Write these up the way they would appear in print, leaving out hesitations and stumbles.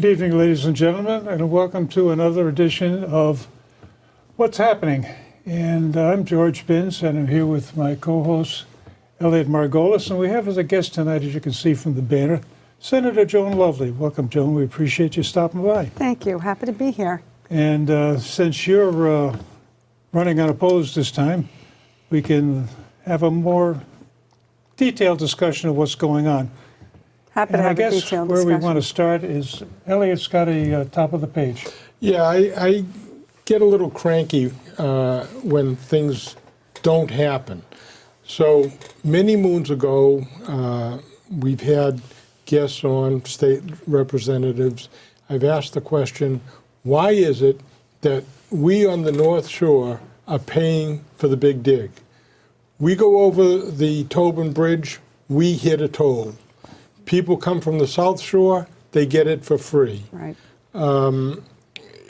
Good evening, ladies and gentlemen, and welcome to another edition of What's Happening. And I'm George Binns, and I'm here with my co-host, Elliot Margolis, and we have as a guest tonight, as you can see from the banner, Senator Joan Lovely. Welcome, Joan. We appreciate you stopping by. Thank you. Happy to be here. And since you're running unopposed this time, we can have a more detailed discussion of what's going on. Happy to have a detailed discussion. I guess where we want to start is, Elliot's got a top of the page. Yeah, I get a little cranky when things don't happen. So many moons ago, we've had guests on, state representatives. I've asked the question, why is it that we on the North Shore are paying for the big dig? We go over the Tobin Bridge, we hit a toll. People come from the South Shore, they get it for free. Right.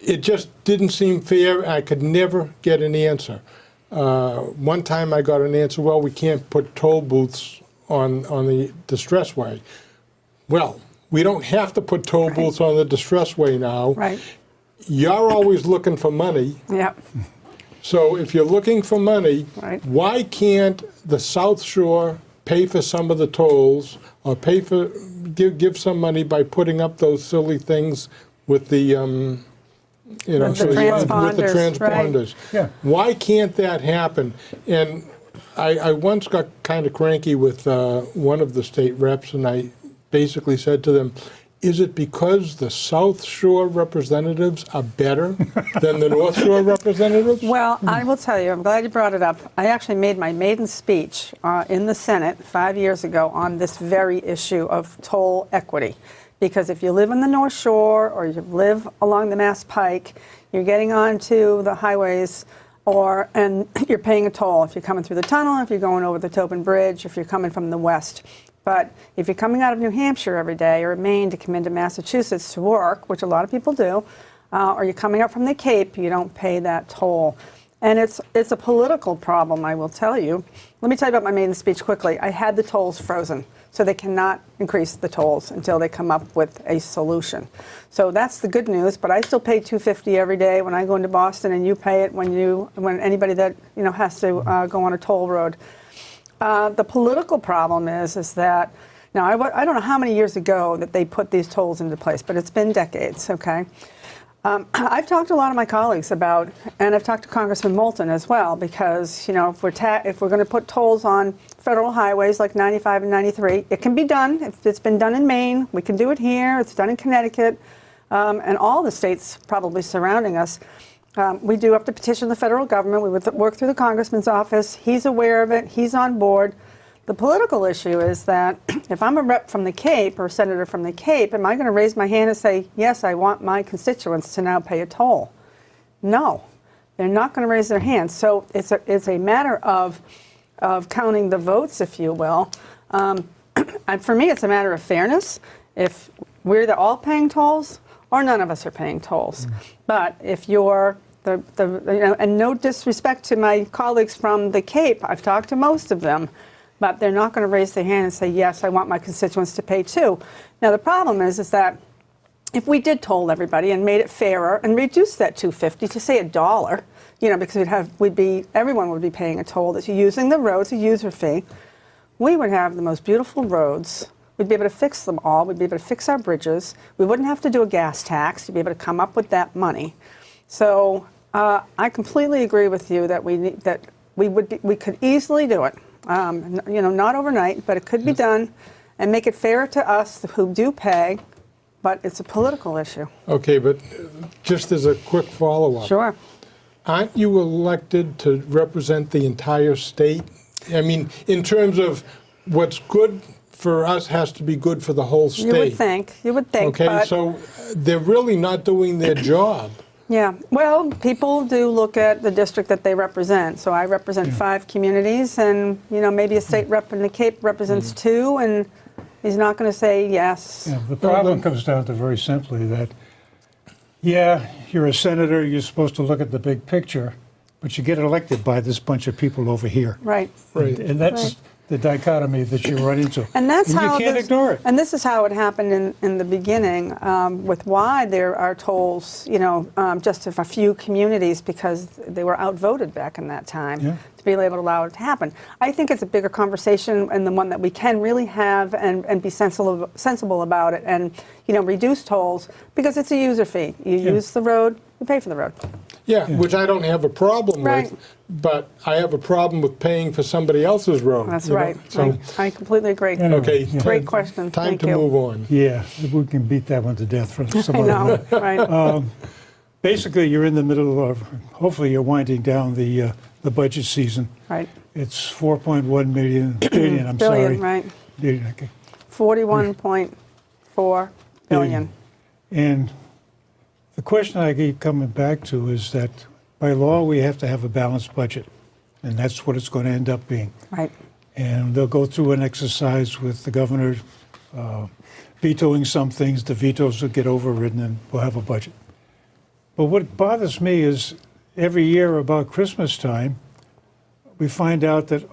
It just didn't seem fair. I could never get an answer. One time I got an answer, well, we can't put toll booths on the distressway. Well, we don't have to put toll booths on the distressway now. Right. You're always looking for money. Yep. So if you're looking for money, Right. why can't the South Shore pay for some of the tolls or pay for give some money by putting up those silly things with the With the transponders? Right. Yeah. Why can't that happen? And I once got kind of cranky with one of the state reps, and I basically said to them, is it because the South Shore representatives are better than the North Shore representatives? Well, I will tell you, I'm glad you brought it up. I actually made my maiden speech in the Senate 5 years ago on this very issue of toll equity. Because if you live on the North Shore or you live along the Mass Pike, you're getting onto the highways and you're paying a toll. If you're coming through the tunnel, if you're going over the Tobin Bridge, if you're coming from the west. But if you're coming out of New Hampshire every day or Maine to come into Massachusetts to work, which a lot of people do, or you're coming up from the Cape, you don't pay that toll. And it's a political problem, I will tell you. Let me tell you about my maiden speech quickly. I had the tolls frozen, so they cannot increase the tolls until they come up with a solution. So that's the good news, but I still pay $2.50 every day when I go into Boston, and you pay it when anybody that has to go on a toll road. The political problem is that, now I don't know how many years ago that they put these tolls into place, but it's been decades, okay? I've talked to a lot of my colleagues about, and I've talked to Congressman Moulton as well, because, if we're going to put tolls on federal highways like 95 and 93, it can be done. If it's been done in Maine, we can do it here. It's done in Connecticut, and all the states probably surrounding us. We do have to petition the federal government. We would work through the congressman's office. He's aware of it. He's on board. The political issue is that if I'm a rep from the Cape or a senator from the Cape, am I going to raise my hand and say, yes, I want my constituents to now pay a toll? No, they're not going to raise their hands. So it's a matter of counting the votes, if you will. And for me, it's a matter of fairness. If we're either all paying tolls or none of us are paying tolls. But if you're and no disrespect to my colleagues from the Cape, I've talked to most of them, but they're not going to raise their hand and say, yes, I want my constituents to pay too. Now, the problem is that if we did toll everybody and made it fairer and reduced that $2.50 to say $1, because everyone would be paying a toll that's using the roads, a user fee, we would have the most beautiful roads. We'd be able to fix them all. We'd be able to fix our bridges. We wouldn't have to do a gas tax to be able to come up with that money. So I completely agree with you that we could easily do it. Not overnight, but it could be done, and make it fair to us who do pay. But it's a political issue. Okay, but just as a quick follow-up. Sure. Aren't you elected to represent the entire state? I mean, in terms of what's good for us has to be good for the whole state. You would think. Okay, so they're really not doing their job. Yeah, well, people do look at the district that they represent. So I represent 5 communities, and maybe a state rep in the Cape represents 2, and he's not going to say yes. Yeah, the problem comes down to very simply that, you're a senator, you're supposed to look at the big picture, but you get elected by this bunch of people over here. Right. Right. And that's the dichotomy that you run into. And that's how you can't this- ignore it. And this is how it happened in the beginning with why there are tolls, just of a few communities because they were outvoted back in that time to be able to allow it to happen. I think it's a bigger conversation and the one that we can really have and be sensible about it and, reduce tolls because it's a user fee. You use the road, you pay for the road. Yeah, which I don't have a problem Right. with, but I have a problem with paying for somebody else's road. That's you know? right. So, I completely agree. Anyway, okay. Great question. Time Thank to you. move on. Yeah, we can beat that one to death for some I other know, night. right? Basically, you're in the middle of, hopefully you're winding down the budget season. Right. It's 4.1 billion, I'm Billion, sorry. right. Billion, okay. 41.4 billion. And the question I keep coming back to is that by law, we have to have a balanced budget. And that's what it's going to end up being. Right. And they'll go through an exercise with the governor vetoing some things. The vetoes will get overridden and we'll have a budget. But what bothers me is every year about Christmas time, we find out that,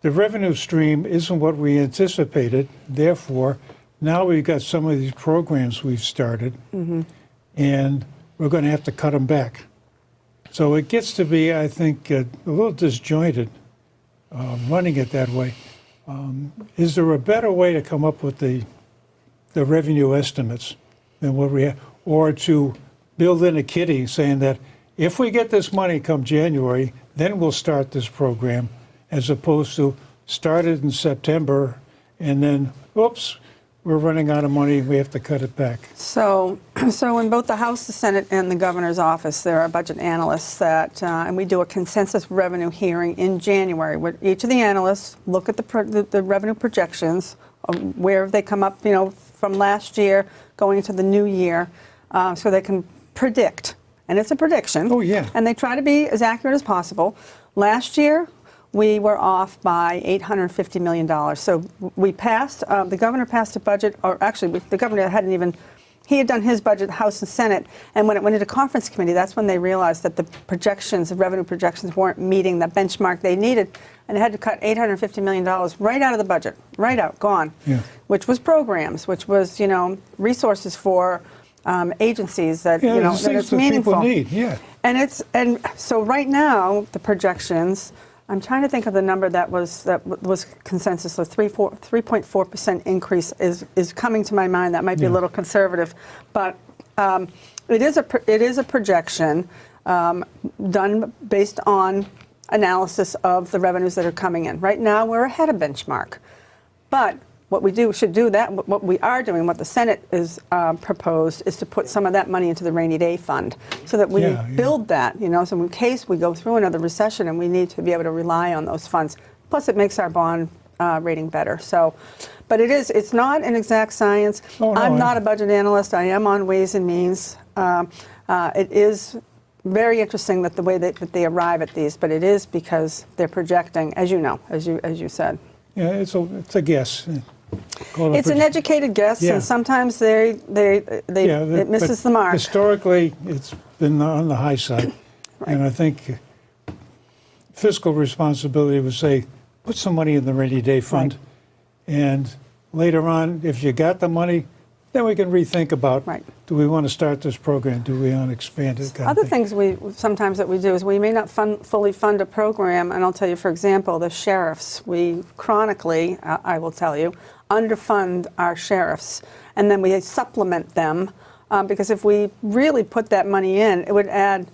the revenue stream isn't what we anticipated. Therefore, now we've got some of these programs we've started, and we're going to have to cut them back. So it gets to be, I think, a little disjointed running it that way. Is there a better way to come up with the revenue estimates than what we have, or to build in a kitty saying that if we get this money come January, then we'll start this program, as opposed to start it in September and then, oops, we're running out of money, we have to cut it back. So in both the House, the Senate, and the governor's office, there are budget analysts that, and we do a consensus revenue hearing in January, where each of the analysts look at the revenue projections, where they come up, from last year going into the new year, so they can predict. And it's a prediction. Oh, yeah. And they try to be as accurate as possible. Last year, we were off by $850 million. So we passed, the governor passed a budget, or actually the governor hadn't even, he had done his budget, House and Senate, and when it went into conference committee, that's when they realized that the projections, the revenue projections weren't meeting the benchmark they needed, and they had to cut $850 million right out of the budget, right out, gone, which was programs, which was, resources for agencies that, Yeah, that things it's that meaningful. people need, yeah. And so right now, the projections, I'm trying to think of the number that was consensus. So 3.4% increase is coming to my mind. That might be a little conservative, but it is a projection done based on analysis of the revenues that are coming in. Right now, we're ahead of benchmark, but what we are doing, what the Senate is proposed, is to put some of that money into the rainy day fund, so that we build that, so in case we go through another recession and we need to be able to rely on those funds. Plus, it makes our bond rating better. So, but it's not an exact science. Oh, no, I'm not a budget analyst. I am on Ways and Means. It is very interesting that the way that they arrive at these, but it is because they're projecting, as you know, as you said. Yeah, it's a guess. It's an educated guess, and sometimes it misses the mark. Historically, it's been on the high side, and I think fiscal responsibility would say, put some money in the rainy day fund, and later on, if you got the money, then we can rethink about, do we want to start this program? Do we want to expand it? Other things we do is we may not fully fund a program, and I'll tell you, for example, the sheriffs. We chronically, I will tell you, underfund our sheriffs, and then we supplement them because if we really put that money in, it would add,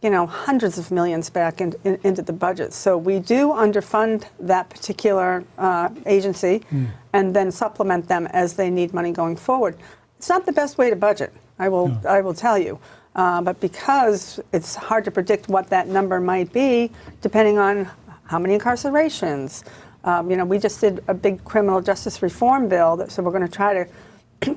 hundreds of millions back into the budget. So we do underfund that particular agency and then supplement them as they need money going forward. It's not the best way to budget, I will tell you. But because it's hard to predict what that number might be, depending on how many incarcerations. We just did a big criminal justice reform bill, so we're going to try to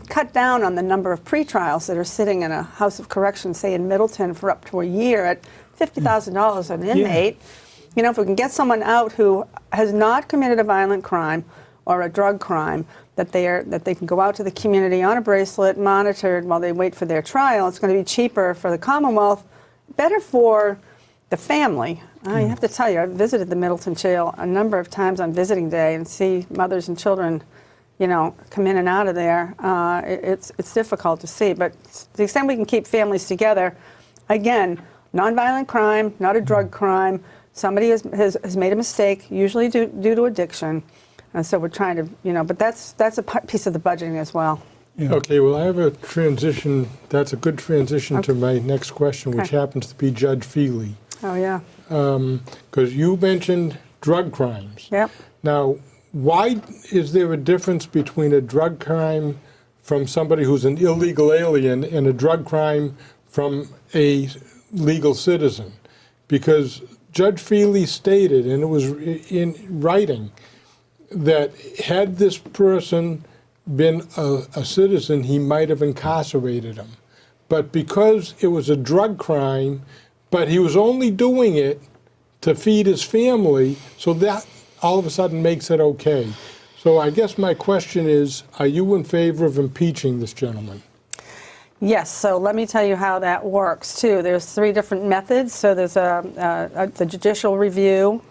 cut down on the number of pretrials that are sitting in a house of correction, say in Middleton, for up to a year at $50,000 an inmate. If we can get someone out who has not committed a violent crime or a drug crime, that they can go out to the community on a bracelet, monitored while they wait for their trial, it's going to be cheaper for the Commonwealth, better for the family. I have to tell you, I've visited the Middleton jail a number of times on visiting day and see mothers and children, come in and out of there. It's difficult to see, but to the extent we can keep families together, again, nonviolent crime, not a drug crime. Somebody has made a mistake, usually due to addiction, and so we're trying to, but that's a piece of the budgeting as well. Yeah. Okay, well, I have a transition. That's a good transition to my next question, which Okay. happens to be Judge Feely. Oh, yeah. Because you mentioned drug crimes. Yep. Now, why is there a difference between a drug crime from somebody who's an illegal alien and a drug crime from a legal citizen? Because Judge Feely stated, and it was in writing, that had this person been a citizen, he might have incarcerated him. But because it was a drug crime, but he was only doing it to feed his family, so that all of a sudden makes it okay. So I guess my question is, are you in favor of impeaching this gentleman? Yes, so let me tell you how that works too. There's 3 different methods. So there's the judicial review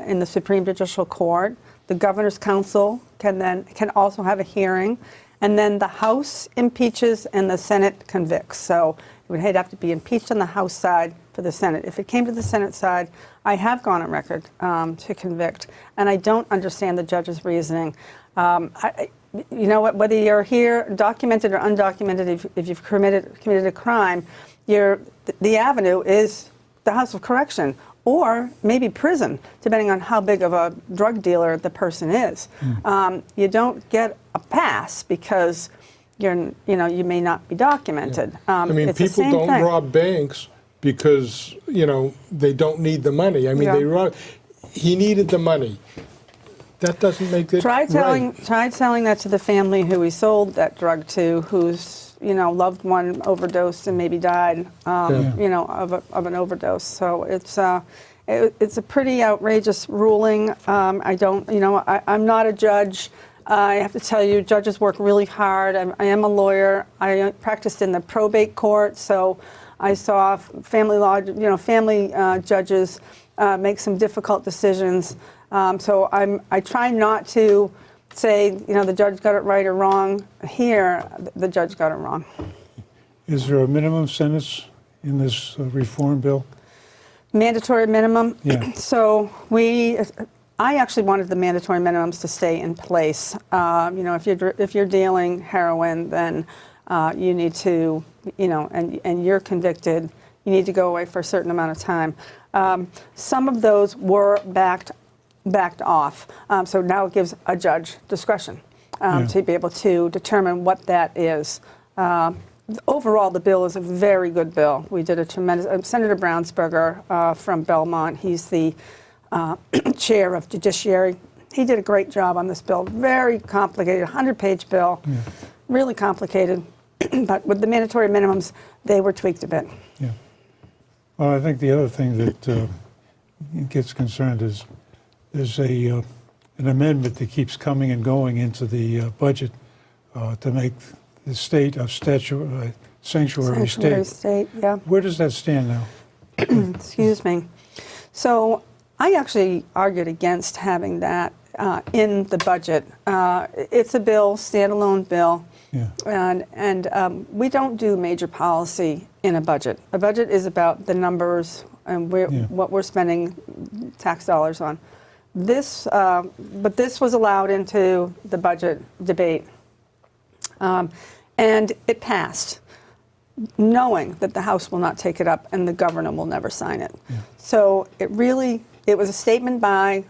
in the Supreme Judicial Court. The Governor's Council can also have a hearing, and then the House impeaches and the Senate convicts. So it would have to be impeached on the House side for the Senate. If it came to the Senate side, I have gone on record to convict, and I don't understand the judge's reasoning. You know what? Whether you're here, documented or undocumented, if you've committed a crime, the avenue is the House of Correction or maybe prison, depending on how big of a drug dealer the person is. You don't get a pass because you may not be documented. I mean, It's the people same don't thing. rob banks because, they don't need the money. I mean, Yeah. he needed the money. That doesn't make it Try telling right. that to the family who he sold that drug to, whose loved one overdosed and maybe died, of an overdose. So it's a pretty outrageous ruling. I'm not a judge. I have to tell you, judges work really hard. I am a lawyer. I practiced in the probate court, so I saw family law, family judges make some difficult decisions. So I try not to say, the judge got it right or wrong. Here, the judge got it wrong. Is there a minimum sentence in this reform bill? Mandatory minimum. Yeah. So I actually wanted the mandatory minimums to stay in place. If you're dealing heroin, then you need to, and you're convicted, you need to go away for a certain amount of time. Some of those were backed off. So now it gives a judge discretion to be able to determine what that is. Overall, the bill is a very good bill. We did a tremendous, Senator Brownsberger from Belmont, he's the chair of Judiciary. He did a great job on this bill. Very complicated, 100-page bill, really complicated. But with the mandatory minimums, they were tweaked a bit. Yeah. Well, I think the other thing that gets concerned is there's an amendment that keeps coming and going into the budget to make the state a sanctuary state. Yeah. Where does that stand now? Excuse me. So I actually argued against having that in the budget. It's a bill, standalone bill, and we don't do major policy in a budget. A budget is about the numbers and what we're spending tax dollars on. But this was allowed into the budget debate, and it passed, knowing that the House will not take it up and the governor will never sign it. So it was a statement by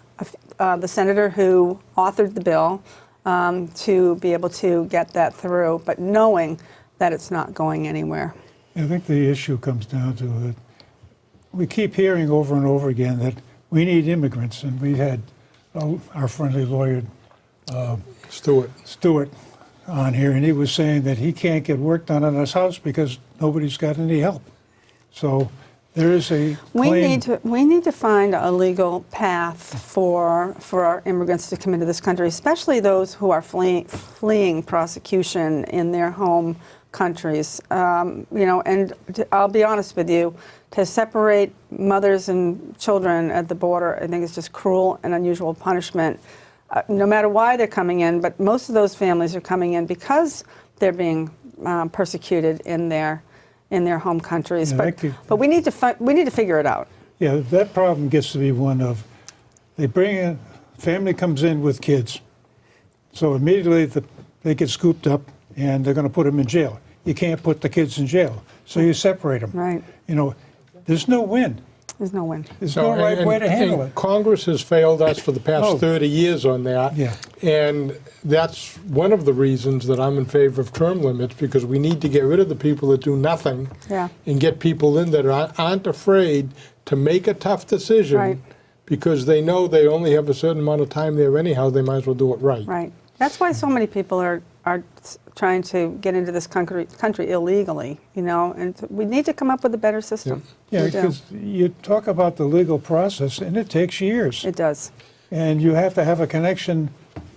the senator who authored the bill to be able to get that through, but knowing that it's not going anywhere. I think the issue comes down to that we keep hearing over and over again that we need immigrants, and we had our friendly lawyer Stewart on here, and he was saying that he can't get work done on his house because nobody's got any help. So there is a claim. We need to find a legal path for our immigrants to come into this country, especially those who are fleeing prosecution in their home countries. And I'll be honest with you, to separate mothers and children at the border, I think is just cruel and unusual punishment. No matter why they're coming in, but most of those families are coming in because they're being persecuted in their home countries. Yeah, but we need to figure it out. Yeah, that problem gets to be one of, they bring in, family comes in with kids, so immediately they get scooped up and they're going to put them in jail. You can't put the kids in jail, so you separate them. Right. There's no win. There's no win. There's no right way to handle it. Congress has failed us for the past 30 years on that. Yeah. And that's one of the reasons that I'm in favor of term limits, because we need to get rid of the people that do nothing and get people in that aren't afraid to make a tough decision, Right. because they know they only have a certain amount of time there anyhow. They might as well do it right. Right. That's why so many people are trying to get into this country illegally, and we need to come up with a better system. Yeah, We do. because you talk about the legal process, and it takes years. It does. And you have to have a connection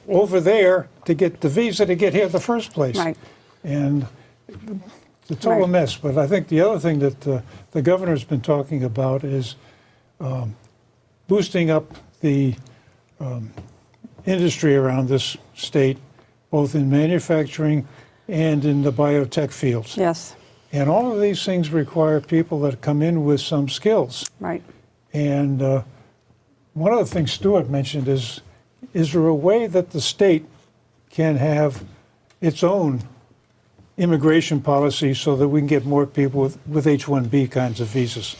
over there to get the visa to get here in the first place. Right. And it's a total Right. mess. But I think the other thing that the governor's been talking about is boosting up the industry around this state, both in manufacturing and in the biotech fields. Yes. And all of these things require people that come in with some skills. Right. And one of the things Stuart mentioned is there a way that the state can have its own immigration policy so that we can get more people with H-1B kinds of visas?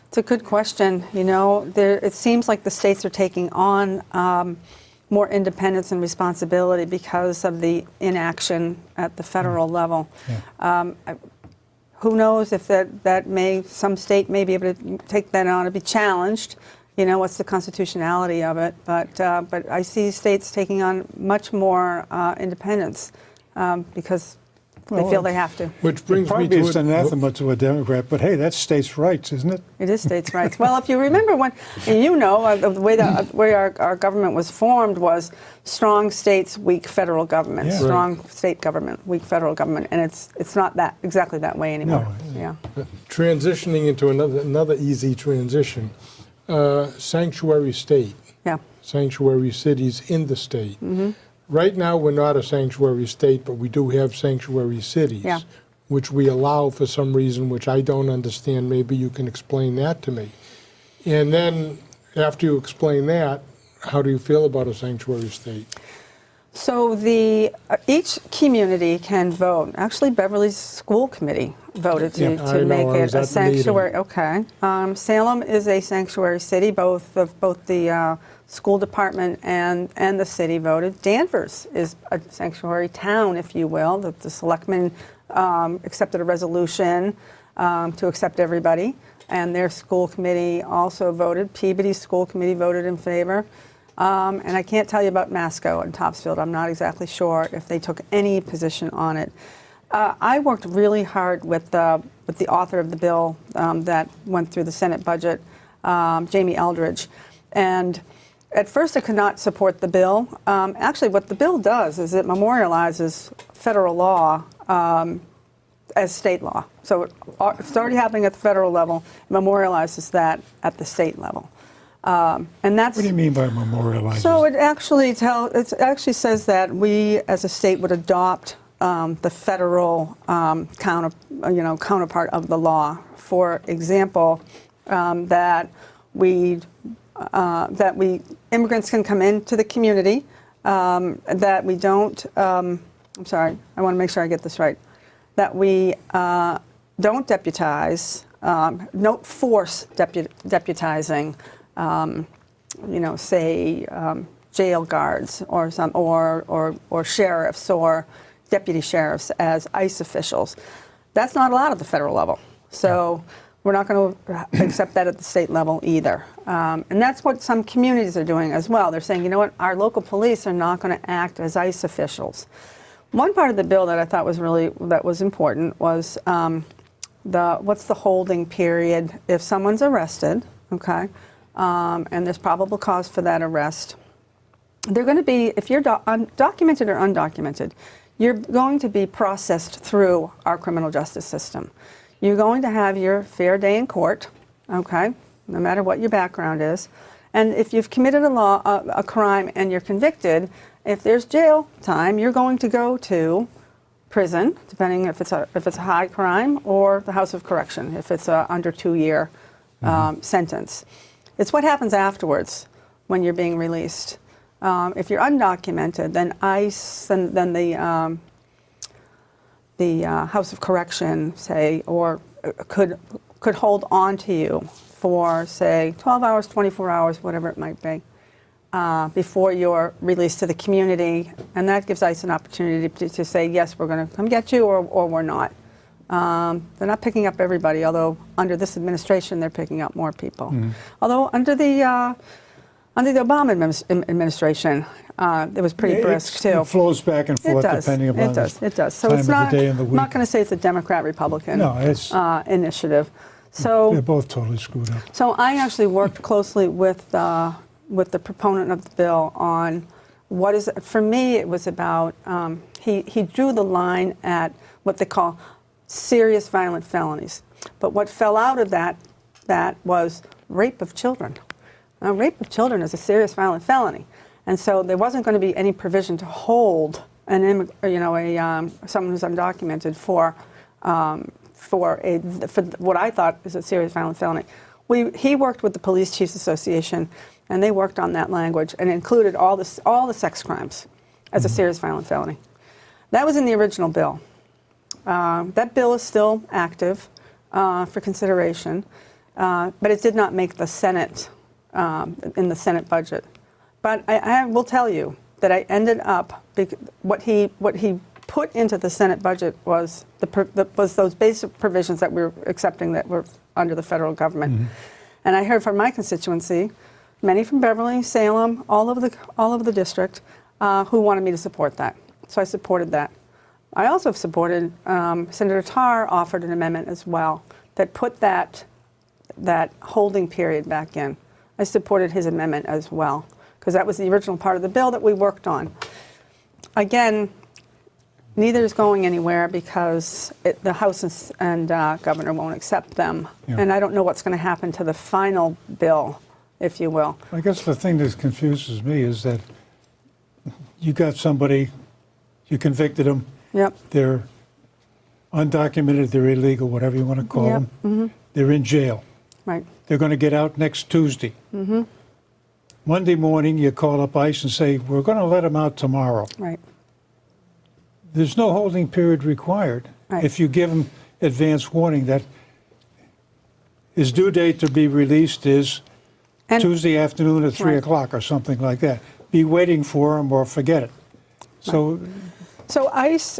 It's a good question. It seems like the states are taking on more independence and responsibility because of the inaction at the federal level. Yeah. Who knows if some state may be able to take that on and be challenged. What's the constitutionality of it? But I see states taking on much more independence because they feel they have to. Which brings me Probably to it's anathema to a Democrat, but hey, that's states' rights, isn't it? It is states' rights. Well, if you remember the way our government was formed was strong states, weak federal government. Yeah. Strong state government, weak federal government, and it's not exactly that way anymore. No. Yeah. transitioning into another easy transition. Sanctuary state, Yeah. sanctuary cities in the state. Right now, we're not a sanctuary state, but we do have sanctuary cities, Yeah. which we allow for some reason, which I don't understand. Maybe you can explain that to me. And then, after you explain that, how do you feel about a sanctuary state? So each community can vote. Actually, Beverly's school committee voted Yeah, I to know, make I it was a at the meeting. sanctuary. Okay. Salem is a sanctuary city. Both the school department and the city voted. Danvers is a sanctuary town, if you will. The selectmen accepted a resolution to accept everybody, and their school committee also voted. Peabody's school committee voted in favor. And I can't tell you about Masco and Topsfield. I'm not exactly sure if they took any position on it. I worked really hard with the author of the bill that went through the Senate budget, Jamie Eldridge. And at first I could not support the bill. Actually, what the bill does is it memorializes federal law as state law. So it's already happening at the federal level, it memorializes that at the state level. And that's What do you mean by memorializing? so it actually says that we as a state would adopt the federal counterpart of the law. For example, that immigrants can come into the community, that we don't. I'm sorry, I want to make sure I get this right. That we don't deputize, don't force deputizing. Say jail guards or sheriffs or deputy sheriffs as ICE officials. That's not allowed at the federal level. So we're not going to accept that at the state level either. And that's what some communities are doing as well. They're saying, you know what, our local police are not going to act as ICE officials. One part of the bill that I thought was important was what's the holding period if someone's arrested, okay? And there's probable cause for that arrest. They're going to be, if you're undocumented or undocumented, you're going to be processed through our criminal justice system. You're going to have your fair day in court, okay, no matter what your background is. And if you've committed a crime and you're convicted, if there's jail time, you're going to go to prison, depending if it's a high crime, or the House of Correction, if it's a under 2-year sentence. It's what happens afterwards when you're being released. If you're undocumented, then ICE and then the House of Correction, say, or could hold on to you for, say, 12 hours, 24 hours, whatever it might be, before you're released to the community. And that gives ICE an opportunity to say, yes, we're going to come get you, or we're not. They're not picking up everybody, although under this administration, they're picking up more people. Although under the Obama administration, it was pretty brisk, too. It flows back and forth depending upon it does. So time it's of not, the day and the I'm week. not going to say it's a Democrat-Republican initiative. So they're both totally screwed up. So I actually worked closely with the proponent of the bill on what is, for me, it was about, he drew the line at what they call serious violent felonies. But what fell out of that was rape of children. Now, rape of children is a serious violent felony. And so there wasn't going to be any provision to hold someone who's undocumented for what I thought is a serious violent felony. He worked with the Police Chiefs Association, and they worked on that language and included all the sex crimes as a serious violent felony. That was in the original bill. That bill is still active for consideration, but it did not make the Senate in the Senate budget. But I will tell you that I ended up what he put into the Senate budget was those basic provisions that we were accepting that were under the federal government. And I heard from my constituency, many from Beverly, Salem, all over the district, who wanted me to support that. So I supported that. I also supported, Senator Tarr offered an amendment as well that put that holding period back in. I supported his amendment as well, because that was the original part of the bill that we worked on. Again, neither is going anywhere because the House and Governor won't accept them. Yeah. And I don't know what's going to happen to the final bill, if you will. I guess the thing that confuses me is that you got somebody, you convicted them, Yep. they're undocumented, they're illegal, whatever you want to call Yep. them, they're in jail. Right. They're going to get out next Tuesday. Monday morning, you call up ICE and say, we're going to let them out tomorrow. Right. There's no holding period required. Right. If you give them advance warning that his due date to be released is Tuesday afternoon at 3 o'clock or something like that. Be waiting for him or forget it. So ICE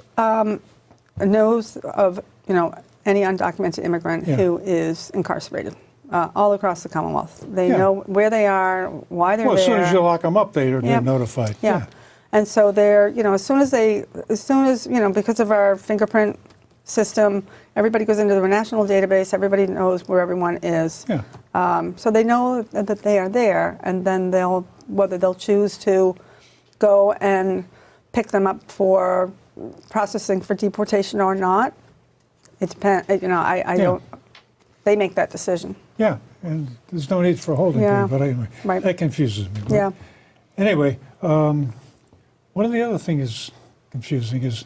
knows of any undocumented immigrant who is incarcerated all across the Commonwealth. They know where they are, why they're there. as soon as you lock them up, they're notified. Yeah. And so they're, as soon as because of our fingerprint system, everybody goes into the national database, everybody knows where everyone is. Yeah. So they know that they are there, and then whether they'll choose to go and pick them up for processing for deportation or not, it depends. I don't. They make that decision. Yeah, and there's no need for a holding period, but anyway, that confuses me. Yeah. Anyway, one of the other things confusing is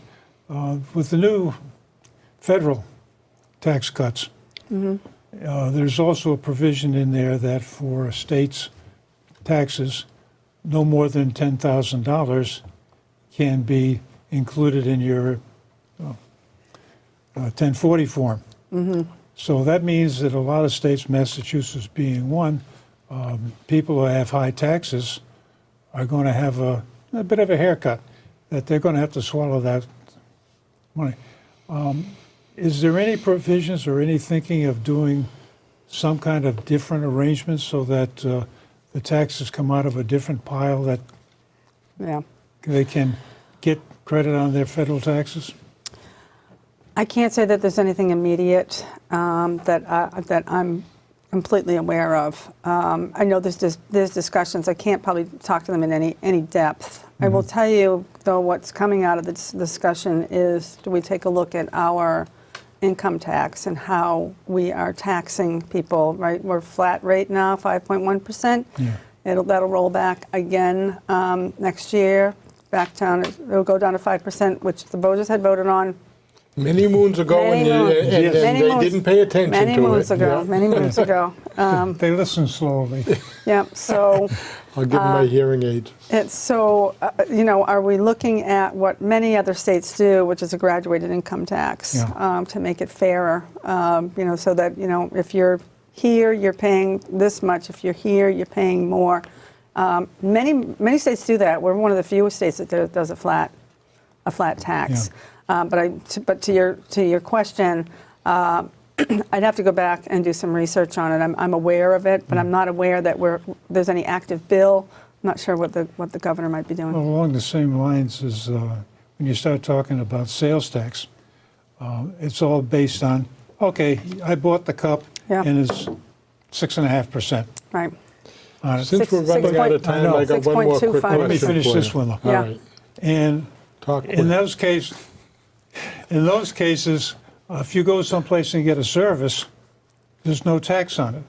with the new federal tax cuts, there's also a provision in there that for states' taxes, no more than $10,000 can be included in your 1040 form. So that means that a lot of states, Massachusetts being one, people who have high taxes are going to have a bit of a haircut, that they're going to have to swallow that money. Is there any provisions or any thinking of doing some kind of different arrangements so that the taxes come out of a different pile that they can get credit on their federal taxes? I can't say that there's anything immediate that I'm completely aware of. I know there's discussions. I can't probably talk to them in any depth. I will tell you, though, what's coming out of this discussion is, do we take a look at our income tax and how we are taxing people, right? We're flat rate now, 5.1%. Yeah. That'll roll back again next year, back down. It'll go down to 5%, which the voters had voted on Many moons ago, Many and moons. they didn't pay attention many to moons it. ago. Yeah. Many moons ago. They listen slowly. Yeah. So. I'll give them my hearing aids. It's so, are we looking at what many other states do, which is a graduated income tax, Yeah. to make it fairer, so that, if you're here, you're paying this much. If you're here, you're paying more. Many states do that. We're one of the few states that does a flat tax. Yeah. But to your question, I'd have to go back and do some research on it. I'm aware of it, but I'm not aware that there's any active bill. I'm not sure what the governor might be doing. Well, along the same lines as when you start talking about sales tax, it's all based on, okay, I bought the cup Yeah. and it's 6.5% Right. on it. Since we're running out of time, I got one more quick 6.25. question Let me finish for this you. one, though. All Yeah. right. And Talk quick. in those cases, if you go someplace and get a service, there's no tax on it.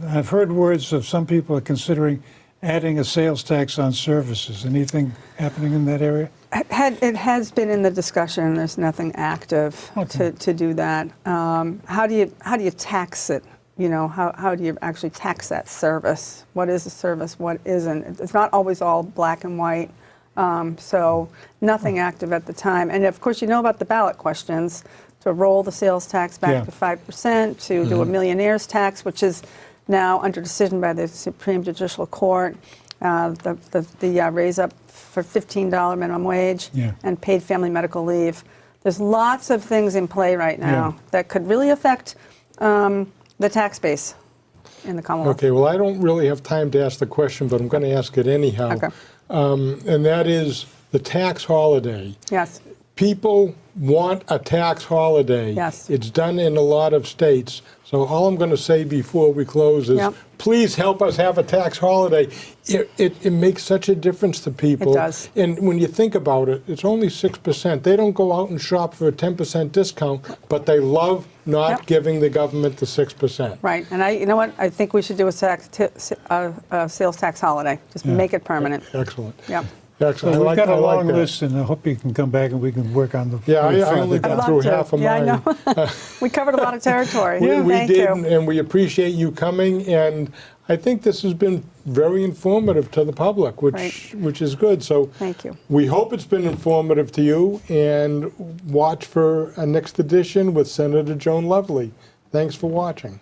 I've heard words of some people are considering adding a sales tax on services. Anything happening in that area? It has been in the discussion. There's nothing active Okay. to do that. How do you tax it? How do you actually tax that service? What is a service? What isn't? It's not always all black and white. So nothing active at the time. And of course, about the ballot questions to roll the sales tax back Yeah. to 5%, to do a millionaire's tax, which is now under decision by the Supreme Judicial Court. The raise up for $15 minimum wage Yeah. and paid family medical leave. There's lots of things in play right now Yeah. that could really affect the tax base in the Commonwealth. Okay, well, I don't really have time to ask the question, but I'm going to ask it anyhow. Okay. And that is the tax holiday. Yes. People want a tax holiday. Yes. It's done in a lot of states. So all I'm going to say before we close is, Yep. please help us have a tax holiday. It makes such a difference to people. It does. And when you think about it, it's only 6%. They don't go out and shop for a 10% discount, but they love not Yep. giving the government the 6%. Right. And you know what? I think we should do a sales tax holiday. Just Yeah. make it permanent. Excellent. Yep. Excellent. So we've got a I like long that. list, and I hope you can come back and we can work on the. Yeah, I further only down. got I'd through love to. half of Yeah, mine. I know. We covered a lot of territory. We Thank did, you. and we appreciate you coming. And I think this has been very informative to the public, which is good. So Thank you. we hope it's been informative to you. And watch for a next edition with Senator Joan Lovely. Thanks for watching.